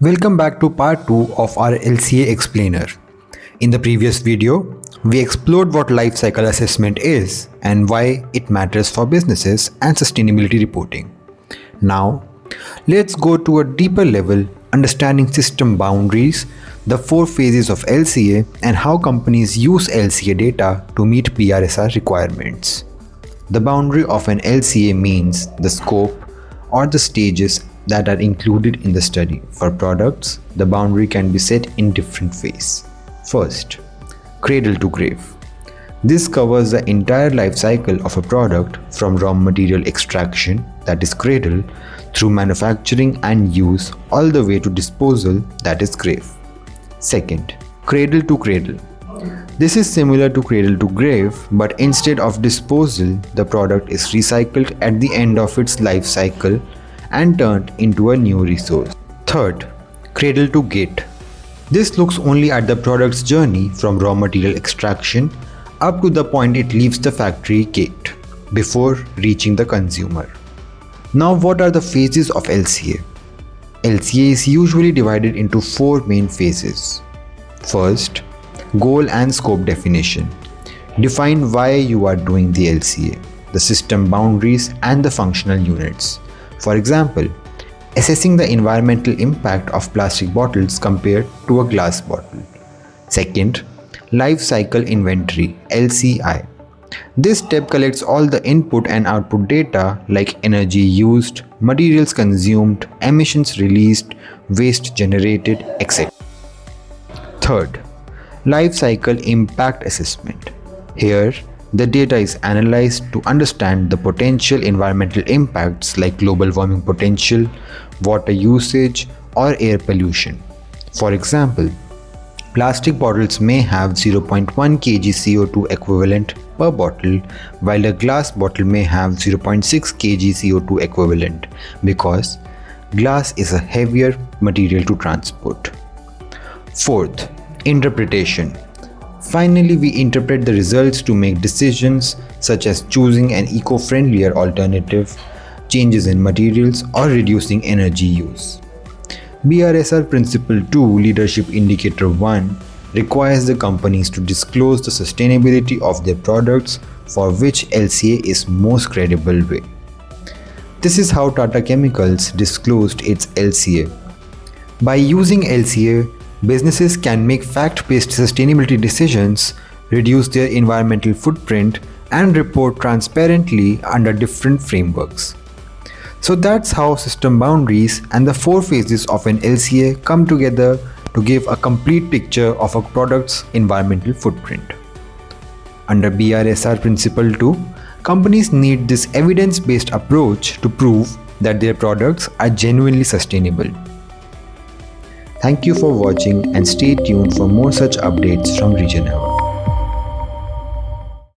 Welcome back to part 2 of our LCA explainer. In the previous video, we explored what life cycle assessment is and why it matters for businesses and sustainability reporting. Now, let's go to a deeper level, understanding system boundaries, the 4 phases of LCA, and how companies use LCA data to meet BRSR requirements. The boundary of an LCA means the scope or the stages that are included in the study. For products, the boundary can be set in different ways. First, Cradle-to-Grave. This covers the entire life cycle of a product from raw material extraction, that is cradle, through manufacturing and use all the way to disposal, that is grave. Second, Cradle-to-Cradle. This is similar to Cradle-to-Grave, but instead of disposal, the product is recycled at the end of its life cycle and turned into a new resource. Third, Cradle-to-Gate. This looks only at the product's journey from raw material extraction up to the point it leaves the factory gate before reaching the consumer. Now, what are the phases of LCA? LCA is usually divided into 4 main phases. First, goal and scope definition. Define why you are doing the LCA, the system boundaries, and the functional units. For example, assessing the environmental impact of plastic bottles compared to a glass bottle. Second, life cycle inventory, LCI. This step collects all the input and output data like energy used, materials consumed, emissions released, waste generated, etc. Third, life cycle impact assessment. Here, the data is analyzed to understand the potential environmental impacts like global warming potential, water usage, or air pollution. For example, plastic bottles may have 0.1 kg CO2 equivalent per bottle, while a glass bottle may have 0.6 kg CO2 equivalent because glass is a heavier material to transport. Fourth, interpretation. Finally, we interpret the results to make decisions such as choosing an eco-friendlier alternative, changes in materials, or reducing energy use. BRSR Principle 2 Leadership Indicator 1 requires the companies to disclose the sustainability of their products for which LCA is most credible way. This is how Tata Chemicals disclosed its LCA. By using LCA, businesses can make fact-based sustainability decisions, reduce their environmental footprint, and report transparently under different frameworks. So that's how system boundaries and the 4 phases of an LCA come together to give a complete picture of a product's environmental footprint. Under BRSR Principle 2, companies need this evidence-based approach to prove that their products are genuinely sustainable. Thank you for watching and stay tuned for more such updates from ReGeneva.